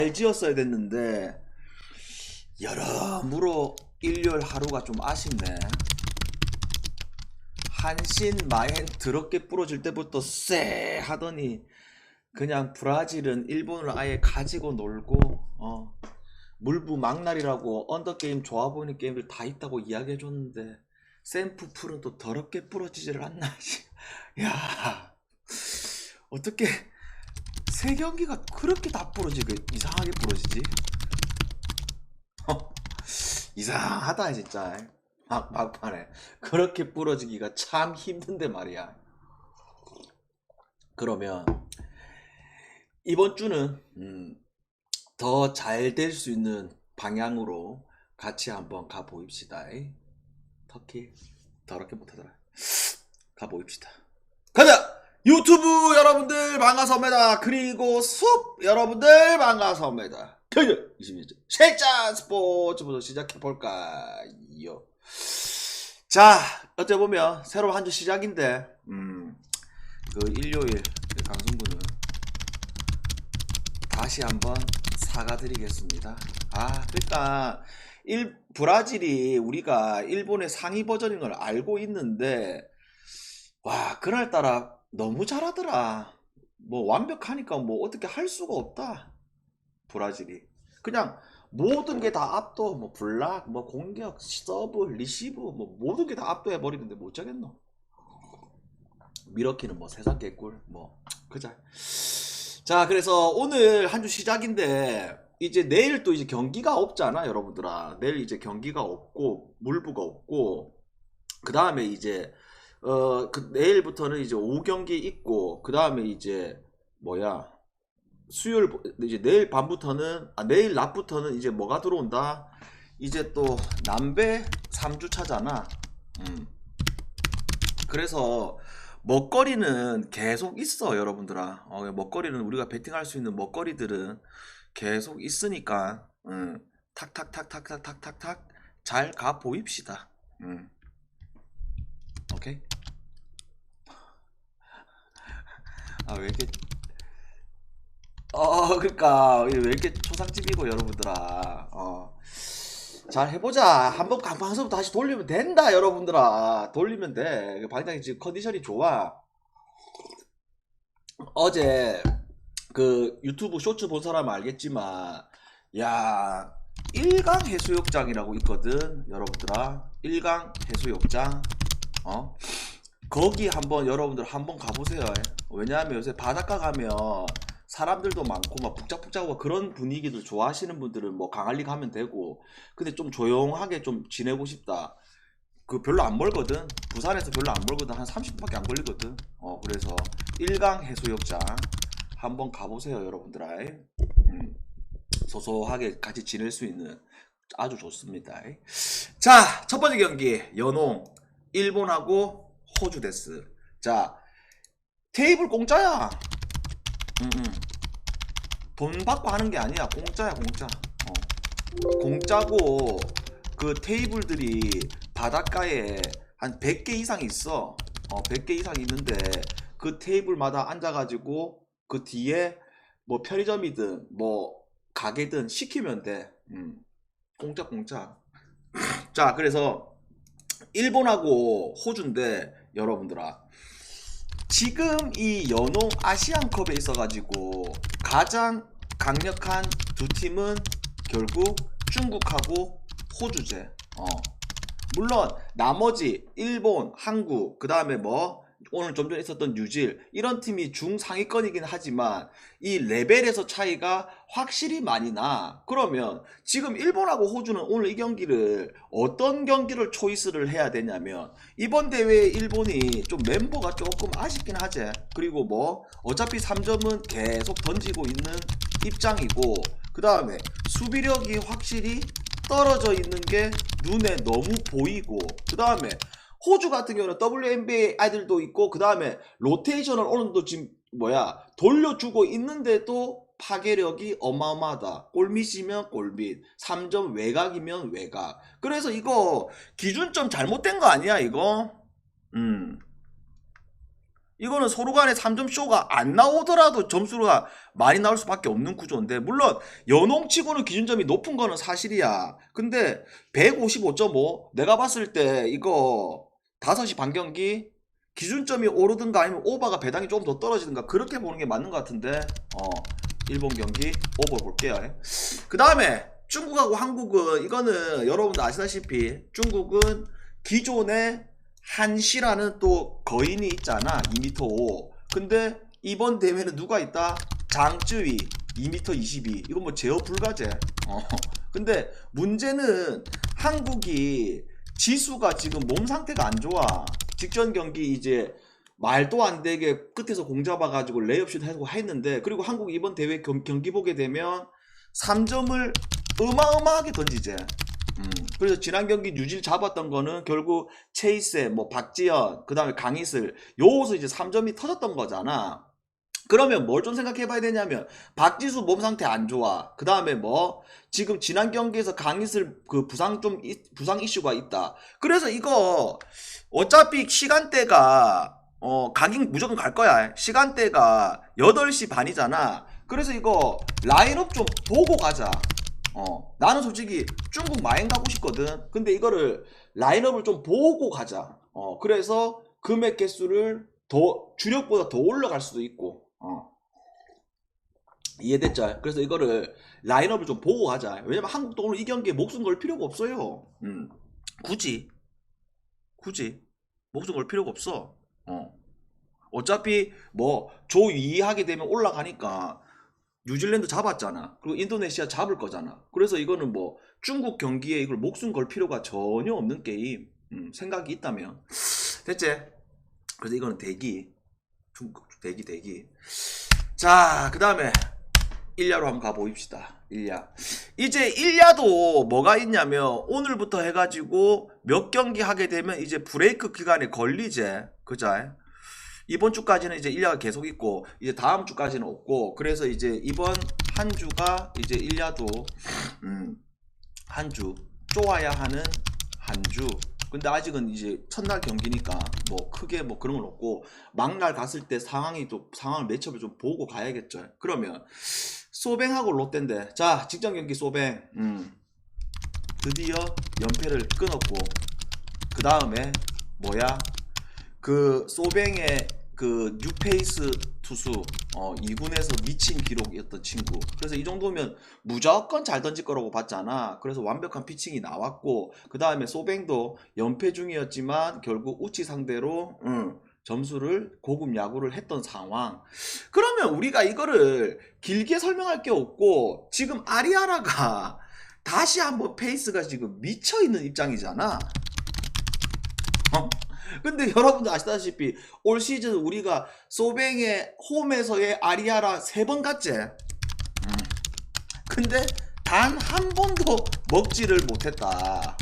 잘 지었어야 됐는데 여러모로 일요일 하루가 좀 아쉽네. 한신 마엔 더럽게 부러질 때부터 쎄 하더니 그냥 브라질은 일본을 아예 가지고 놀고 물부 막날이라고 언더게임 좋아 보이는 게임들 다 있다고 이야기해줬는데 샘프풀은 또 더럽게 부러지지를 않나. 야, 어떻게 세 경기가 그렇게 다 부러지고 이상하게 부러지지? 이상하다 진짜. 막판에 그렇게 부러지기가 참 힘든데 말이야. 그러면 이번 주는 더 잘 될 수 있는 방향으로 같이 한번 가보입시다. 터키 더럽게 못하더라. 가보입시다. 가자! 유튜브 여러분들 반갑습니다. 그리고 숲 여러분들 반갑습니다. 22주 실전 스포츠부터 시작해볼까요? 자, 어째 보면 새로운 한 주 시작인데 그 일요일 강승구는 다시 한번 사과드리겠습니다. 그러니까 브라질이 우리가 일본의 상위 버전인 걸 알고 있는데 와, 그날따라 너무 잘하더라. 뭐 완벽하니까 뭐 어떻게 할 수가 없다. 브라질이 그냥 모든 게 다 압도. 뭐 블락, 뭐 공격, 서브, 리시브, 뭐 모든 게 다 압도해 버리는데 못 자겠노. 미러키는 뭐 세상 개꿀. 뭐 그자. 자, 그래서 오늘 한 주 시작인데 이제 내일 또 이제 경기가 없잖아 여러분들아. 내일 이제 경기가 없고 물부가 없고 그 다음에 이제 내일부터는 이제 5경기 있고 그 다음에 이제 뭐야 수요일 이제 내일 밤부터는 내일 낮부터는 이제 뭐가 들어온다. 이제 또 남배 3주 차잖아. 그래서 먹거리는 계속 있어 여러분들아. 먹거리는 우리가 베팅할 수 있는 먹거리들은 계속 있으니까 탁탁탁탁탁탁탁탁 잘 가 보입시다. 오케이. 왜 이렇게 그러니까 왜 이렇게 초상집이고 여러분들아. 잘 해보자. 한번 방송 다시 돌리면 된다 여러분들아. 돌리면 돼. 방장이 지금 컨디션이 좋아. 어제 그 유튜브 쇼츠 본 사람은 알겠지만 야, 1강 해수욕장이라고 있거든 여러분들아. 1강 해수욕장. 거기 한번 여러분들 한번 가보세요. 왜냐하면 요새 바닷가 가면 사람들도 많고 막 북적북적하고 그런 분위기들 좋아하시는 분들은 뭐 강할리 가면 되고, 근데 좀 조용하게 좀 지내고 싶다. 그 별로 안 멀거든. 부산에서 별로 안 멀거든. 한 30분밖에 안 걸리거든. 그래서 1강 해수욕장 한번 가보세요 여러분들아. 소소하게 같이 지낼 수 있는 아주 좋습니다. 자, 첫 번째 경기 연홍 일본하고 호주 데스. 자, 테이블 공짜야. 돈 받고 하는 게 아니야. 공짜야 공짜. 공짜고 그 테이블들이 바닷가에 한 100개 이상 있어. 100개 이상 있는데 그 테이블마다 앉아가지고 그 뒤에 뭐 편의점이든 뭐 가게든 시키면 돼. 공짜 공짜. 자, 그래서 일본하고 호주인데 여러분들아, 지금 이 연홍 아시안컵에 있어가지고 가장 강력한 두 팀은 결국 중국하고 호주제. 물론 나머지 일본, 한국, 그 다음에 뭐 오늘 좀 전에 있었던 뉴질, 이런 팀이 중상위권이긴 하지만 이 레벨에서 차이가 확실히 많이 나. 그러면 지금 일본하고 호주는 오늘 이 경기를 어떤 경기를 초이스를 해야 되냐면, 이번 대회에 일본이 좀 멤버가 조금 아쉽긴 하지. 그리고 뭐 어차피 3점은 계속 던지고 있는 입장이고, 그 다음에 수비력이 확실히 떨어져 있는 게 눈에 너무 보이고, 그 다음에 호주 같은 경우는 WNBA 아이들도 있고, 그 다음에 로테이션을 오늘도 지금 돌려주고 있는데도 파괴력이 어마어마하다. 골밑이면 골밑, 3점 외곽이면 외곽. 그래서 이거 기준점 잘못된 거 아니야 이거? 이거는 서로 간에 3점 쇼가 안 나오더라도 점수가 많이 나올 수밖에 없는 구조인데, 물론 연홍치고는 기준점이 높은 거는 사실이야. 근데 155.5 내가 봤을 때 이거 5시 반 경기 기준점이 오르든가 아니면 오버가 배당이 조금 더 떨어지든가 그렇게 보는 게 맞는 것 같은데, 일본 경기 오버 볼게요. 그 다음에 중국하고 한국은, 이거는 여러분들 아시다시피 중국은 기존에 한시라는 또 거인이 있잖아. 2m5. 근데 이번 대회는 누가 있다? 장쯔위 2m22. 이건 뭐 제어 불가제. 근데 문제는 한국이 지수가 지금 몸 상태가 안 좋아. 직전 경기 이제 말도 안 되게 끝에서 공 잡아가지고 레이업슛 하고 했는데, 그리고 한국 이번 대회 경기 보게 되면 3점을 어마어마하게 던지지. 그래서 지난 경기 뉴질 잡았던 거는 결국 체이세, 뭐 박지현, 그 다음에 강희슬, 요서 이제 3점이 터졌던 거잖아. 그러면 뭘 좀 생각해 봐야 되냐면, 박지수 몸 상태 안 좋아. 그 다음에 뭐 지금 지난 경기에서 강희슬 그 부상 이슈가 있다. 그래서 이거 어차피 시간대가 가긴 무조건 갈 거야. 시간대가 8시 반이잖아. 그래서 이거 라인업 좀 보고 가자. 나는 솔직히 중국 마행 가고 싶거든. 근데 이거를 라인업을 좀 보고 가자. 그래서 금액 개수를 더 주력보다 더 올라갈 수도 있고. 이해됐죠? 그래서 이거를 라인업을 좀 보고 가자. 왜냐면 한국도 오늘 이 경기에 목숨 걸 필요가 없어요. 굳이 목숨 걸 필요가 없어. 어차피 뭐 조 2 하게 되면 올라가니까 뉴질랜드 잡았잖아. 그리고 인도네시아 잡을 거잖아. 그래서 이거는 뭐 중국 경기에 이걸 목숨 걸 필요가 전혀 없는 게임. 생각이 있다면. 됐지? 그래서 이거는 대기. 중국 대기. 자, 그 다음에 1야로 한번 가보입시다. 1야. 이제 1야도 뭐가 있냐면, 오늘부터 해가지고 몇 경기 하게 되면 이제 브레이크 기간에 걸리제. 그자? 이번 주까지는 이제 1야가 계속 있고, 이제 다음 주까지는 없고, 그래서 이제 이번 한 주가 이제 1야도 한 주 쪼아야 하는 한 주. 근데 아직은 이제 첫날 경기니까 뭐 크게 뭐 그런 건 없고, 막날 갔을 때 상황을 매첩을 좀 보고 가야겠죠. 그러면 소뱅하고 롯데인데, 자, 직전 경기 소뱅 드디어 연패를 끊었고, 그 다음에 뭐야, 그 소뱅의 그 뉴페이스 투수 2군에서 미친 기록이었던 친구. 그래서 이 정도면 무조건 잘 던질 거라고 봤잖아. 그래서 완벽한 피칭이 나왔고, 그 다음에 소뱅도 연패 중이었지만 결국 우치 상대로 점수를 고급 야구를 했던 상황. 그러면 우리가 이거를 길게 설명할 게 없고, 지금 아리아라가 다시 한번 페이스가 지금 미쳐있는 입장이잖아. 근데 여러분들 아시다시피 올 시즌 우리가 소뱅의 홈에서의 아리아라 3번 갔지. 근데 단 한 번도 먹지를 못했다.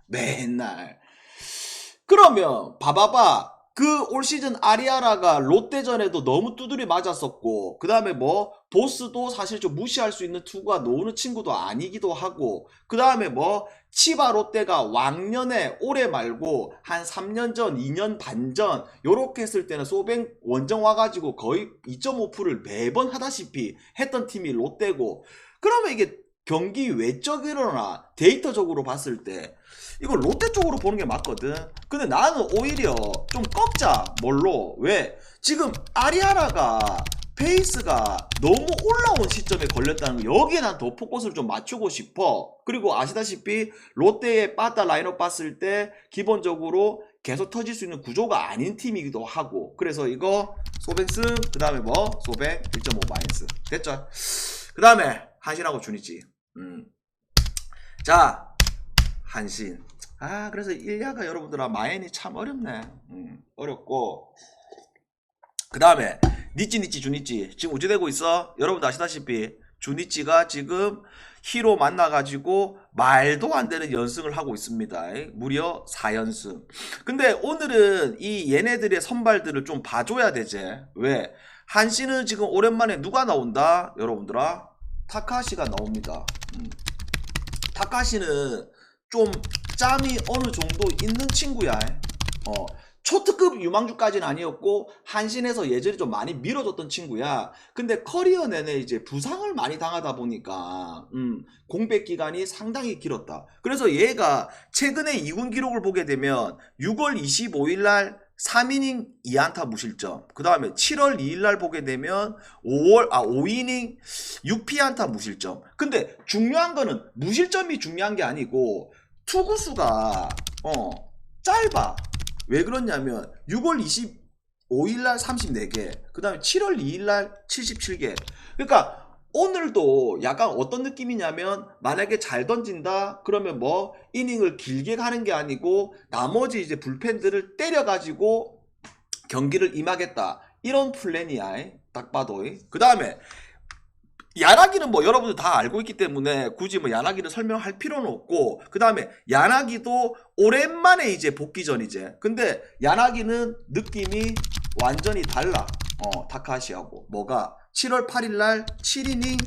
맨날. 그러면 봐봐봐. 그 올 시즌 아리아라가 롯데전에도 너무 두드려 맞았었고, 그 다음에 뭐 보스도 사실 좀 무시할 수 있는 투구가 노는 친구도 아니기도 하고, 그 다음에 뭐 치바 롯데가 왕년에 올해 말고 한 3년 전, 2년 반 전 요렇게 했을 때는 소뱅 원정 와가지고 거의 2.5%를 매번 하다시피 했던 팀이 롯데고, 그러면 이게 경기 외적으로나 데이터적으로 봤을 때 이거 롯데 쪽으로 보는 게 맞거든. 근데 나는 오히려 좀 꺾자. 뭘로? 왜? 지금 아리아라가 페이스가 너무 올라온 시점에 걸렸다는 거, 여기에 난 더 포커스를 좀 맞추고 싶어. 그리고 아시다시피 롯데의 빠따 라인업 봤을 때 기본적으로 계속 터질 수 있는 구조가 아닌 팀이기도 하고, 그래서 이거 소뱅스, 그 다음에 뭐 소뱅 1.5 마이너스. 됐죠? 그 다음에 한신하고 준이지. 자, 한신. 그래서 1야가 여러분들아 마엔이 참 어렵네. 어렵고, 그 다음에 니찌 주니찌 지금 어찌 되고 있어? 여러분들 아시다시피 주니찌가 지금 히로 만나가지고 말도 안 되는 연승을 하고 있습니다. 무려 4연승. 근데 오늘은 이 얘네들의 선발들을 좀 봐줘야 되지. 왜? 한신은 지금 오랜만에 누가 나온다? 여러분들아, 타카시가 나옵니다. 타카시는 좀 짬이 어느 정도 있는 친구야. 초특급 유망주까지는 아니었고 한신에서 예전에 좀 많이 밀어줬던 친구야. 근데 커리어 내내 이제 부상을 많이 당하다 보니까 공백 기간이 상당히 길었다. 그래서 얘가 최근에 2군 기록을 보게 되면 6월 25일 날 3이닝 2안타 무실점. 그 다음에 7월 2일 날 보게 되면 5이닝 6피안타 무실점. 근데 중요한 거는 무실점이 중요한 게 아니고 투구수가 짧아. 왜 그렇냐면 6월 25일 날 34개, 그 다음에 7월 2일 날 77개. 그러니까 오늘도 약간 어떤 느낌이냐면 만약에 잘 던진다 그러면 뭐 이닝을 길게 가는 게 아니고 나머지 이제 불펜들을 때려가지고 경기를 임하겠다 이런 플랜이야. 딱 봐도. 그 다음에 야나기는 뭐 여러분들 다 알고 있기 때문에 굳이 뭐 야나기를 설명할 필요는 없고, 그 다음에 야나기도 오랜만에 이제 복귀전이제. 근데 야나기는 느낌이 완전히 달라. 타카하시하고. 뭐가 7월 8일 날 7이닝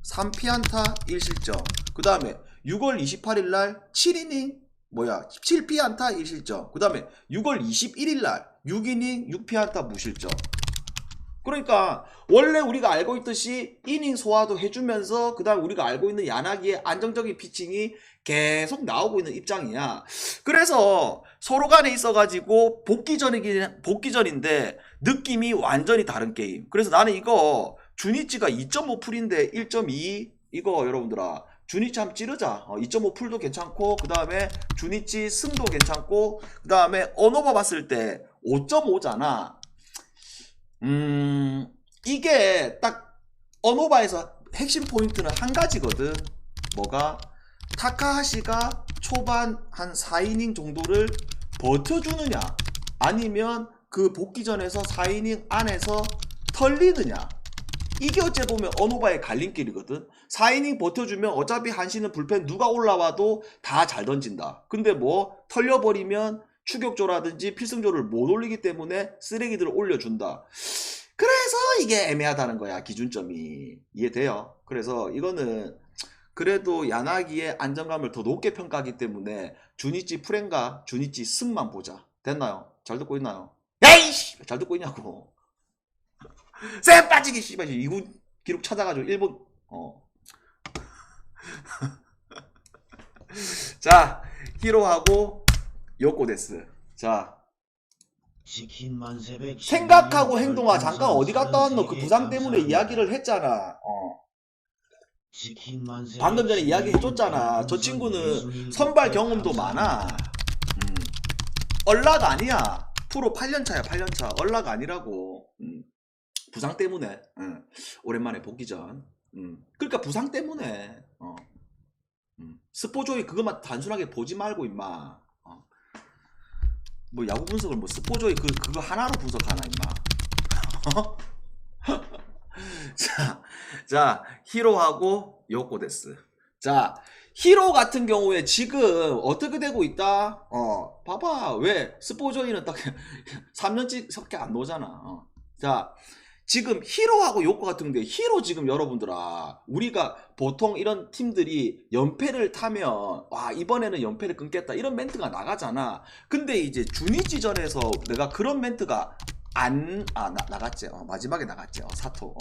3피안타 1실점. 그 다음에 6월 28일 날 7이닝 7피안타 1실점. 그 다음에 6월 21일 날 6이닝 6피안타 무실점. 그러니까 원래 우리가 알고 있듯이 이닝 소화도 해주면서 그 다음 우리가 알고 있는 야나기의 안정적인 피칭이 계속 나오고 있는 입장이야. 그래서 서로 간에 있어가지고 복귀전인데 느낌이 완전히 다른 게임. 그래서 나는 이거 주니치가 2.5풀인데 1.2 이거 여러분들아 주니치 한번 찌르자. 2.5풀도 괜찮고 그 다음에 주니치 승도 괜찮고 그 다음에 언오버 봤을 때 5.5잖아. 이게 딱 언오바에서 핵심 포인트는 한 가지거든. 뭐가 타카하시가 초반 한 4이닝 정도를 버텨주느냐 아니면 그 복귀전에서 4이닝 안에서 털리느냐. 이게 어째 보면 언오바의 갈림길이거든. 4이닝 버텨주면 어차피 한신은 불펜 누가 올라와도 다 잘 던진다. 근데 뭐 털려버리면 추격조라든지 필승조를 못 올리기 때문에 쓰레기들을 올려준다. 그래서 이게 애매하다는 거야. 기준점이. 이해돼요? 그래서 이거는 그래도 야나기의 안정감을 더 높게 평가하기 때문에 주니치 프렌과 주니치 승만 보자. 됐나요? 잘 듣고 있나요? 야이씨! 잘 듣고 있냐고. 쌤 빠지기 씨발 2군 기록 찾아가지고 일본 자 히로하고 요코데스. 자 생각하고 행동하. 잠깐 어디 갔다 왔노? 그 부상 때문에 이야기를 했잖아. 방금 전에 이야기 해줬잖아. 저 친구는 선발 경험도 많아. 얼락 아니야. 프로 8년차야 8년차. 얼락 아니라고. 부상 때문에. 오랜만에 복귀전. 그러니까 부상 때문에. 스포조이 그것만 단순하게 보지 말고 임마. 뭐 야구 분석을 뭐 스포조이 그거 하나로 분석하나 임마. 자 히로하고 요코데스. 자 히로 같은 경우에 지금 어떻게 되고 있다? 봐봐. 왜 스포조이는 딱 3년째밖에 안 나오잖아. 자 지금 히로하고 요코 같은 게 히로 지금 여러분들아 우리가 보통 이런 팀들이 연패를 타면 와 이번에는 연패를 끊겠다 이런 멘트가 나가잖아. 근데 이제 주니치전에서 내가 그런 멘트가 나갔지. 마지막에 나갔지. 사토.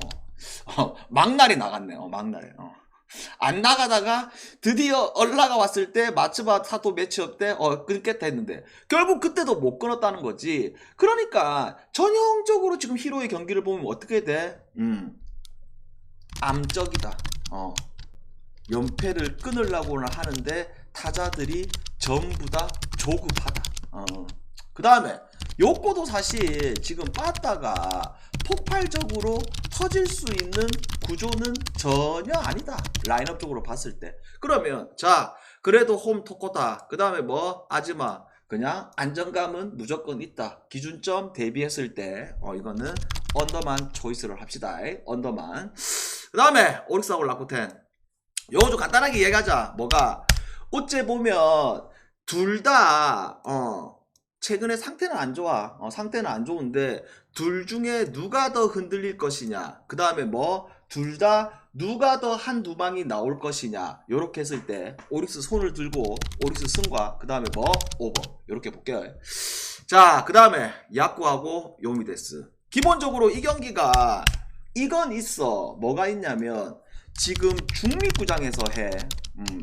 막날에 나갔네. 막날에. 안 나가다가 드디어 얼라가 왔을 때 마츠바 사토 매치업 때 끊겠다 했는데 결국 그때도 못 끊었다는 거지. 그러니까 전형적으로 지금 히로의 경기를 보면 어떻게 돼? 암적이다. 연패를 끊으려고는 하는데 타자들이 전부 다 조급하다. 그 다음에 요코도 사실 지금 빠따가 폭발적으로 터질 수 있는 구조는 전혀 아니다. 라인업적으로 봤을 때. 그러면 자 그래도 홈 토코다. 그 다음에 뭐 아즈마. 그냥 안정감은 무조건 있다. 기준점 대비했을 때 이거는 언더만 초이스를 합시다. 언더만. 그 다음에 오릭스하고 라쿠텐. 요거 좀 간단하게 얘기하자. 뭐가 어째 보면 둘 다 최근에 상태는 안 좋아. 상태는 안 좋은데 둘 중에 누가 더 흔들릴 것이냐. 그 다음에 뭐 둘 다 누가 더 한두 방이 나올 것이냐 요렇게 했을 때 오릭스 손을 들고 오릭스 승과 그 다음에 뭐 오버 요렇게 볼게요. 자 그 다음에 야쿠하고 요미데스. 기본적으로 이 경기가 이건 있어. 뭐가 있냐면 지금 중립구장에서 해.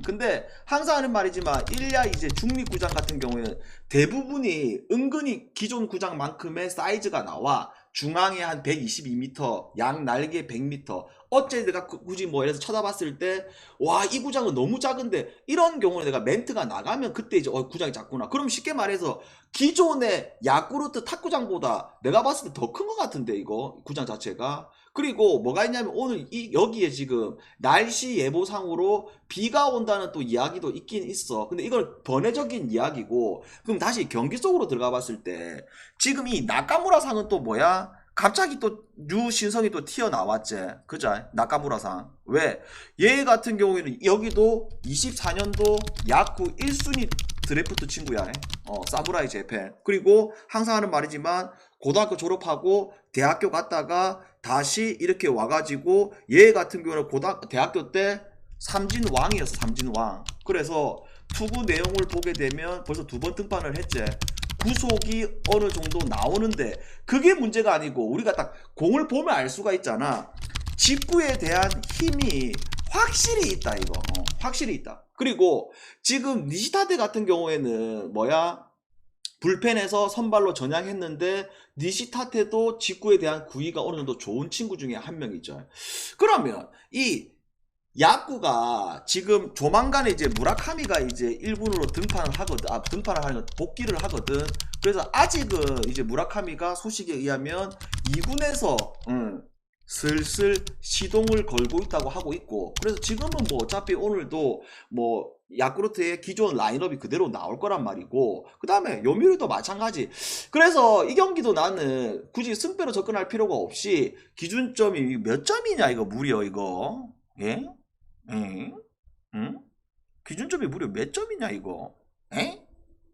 근데 항상 하는 말이지만 1야 이제 중립구장 같은 경우에는 대부분이 은근히 기존 구장만큼의 사이즈가 나와. 중앙에 한 122m, 양 날개 100m. 어째 내가 굳이 뭐 이래서 쳐다봤을 때 와 이 구장은 너무 작은데 이런 경우는 내가 멘트가 나가면 그때 이제 구장이 작구나. 그럼 쉽게 말해서 기존의 야쿠르트 탁구장보다 내가 봤을 때 더 큰 것 같은데 이거 구장 자체가. 그리고 뭐가 있냐면 오늘 여기에 지금 날씨 예보상으로 비가 온다는 또 이야기도 있긴 있어. 근데 이걸 번외적인 이야기고. 그럼 다시 경기 속으로 들어가 봤을 때 지금 이 나카무라상은 또 뭐야? 갑자기 또 류신성이 또 튀어나왔지. 그죠? 나카무라상. 왜? 얘 같은 경우에는 여기도 24년도 야쿠 1순위 드래프트 친구야. 사무라이 재팬. 그리고 항상 하는 말이지만 고등학교 졸업하고 대학교 갔다가 다시 이렇게 와가지고 얘 같은 경우는 대학교 때 삼진왕이었어. 삼진왕. 그래서 투구 내용을 보게 되면 벌써 2번 등판을 했지. 구속이 어느 정도 나오는데 그게 문제가 아니고 우리가 딱 공을 보면 알 수가 있잖아. 직구에 대한 힘이 확실히 있다 이거. 확실히 있다. 그리고 지금 니시타테 같은 경우에는 뭐야? 불펜에서 선발로 전향했는데 니시타테도 직구에 대한 구위가 어느 정도 좋은 친구 중에 한 명이죠. 그러면 이 야구가 지금 조만간에 이제 무라카미가 이제 1군으로 등판을 하거든. 등판을 하는 복귀를 하거든. 그래서 아직은 이제 무라카미가 소식에 의하면 2군에서 슬슬 시동을 걸고 있다고 하고 있고. 그래서 지금은 뭐 어차피 오늘도 뭐 야쿠르트의 기존 라인업이 그대로 나올 거란 말이고, 그 다음에 요미우리도 마찬가지. 그래서 이 경기도 나는 굳이 승패로 접근할 필요가 없이 기준점이 몇 점이냐 이거 무려 이거. 예? 응? 기준점이 무려 몇 점이냐 이거? 에?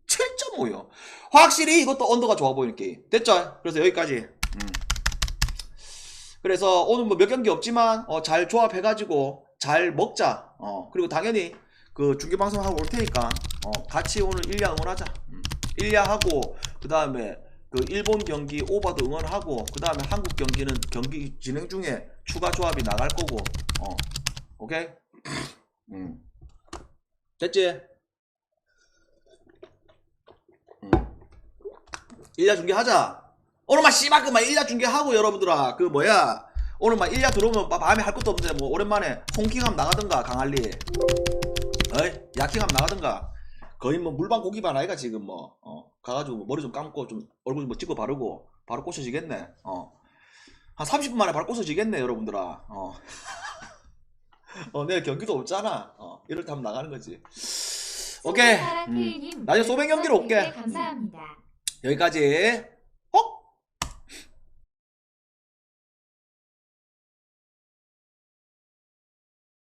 7.5요. 확실히 이것도 언더가 좋아 보이는 게임. 됐죠? 그래서 여기까지. 그래서 오늘 뭐 몇 경기 없지만 잘 조합해가지고 잘 먹자. 그리고 당연히 그 중계방송 하고 올 테니까 같이 오늘 1야 응원하자. 1야 하고 그 다음에 그 일본 경기 오버도 응원하고 그 다음에 한국 경기는 경기 진행 중에 추가 조합이 나갈 거고. 오케이? 됐지? 1야 중계하자. 오늘만 씨발그만 1야 중계하고 여러분들아 그 뭐야 오늘만 1야 들어오면 밤에 할 것도 없는데 뭐 오랜만에 홍킹함 나가든가 강할리 어이 야킹함 나가든가 거의 뭐 물방 고기반 아이가 지금 뭐 가가지고 머리 좀 감고 좀 얼굴 뭐 찍고 바르고 바로 꼬셔지겠네. 한 30분 만에 바로 꼬셔지겠네 여러분들아. 내일 경기도 없잖아. 이럴 때 한번 나가는 거지. 오케이. 나중에 소뱅 경기로 올게. 감사합니다. 여기까지.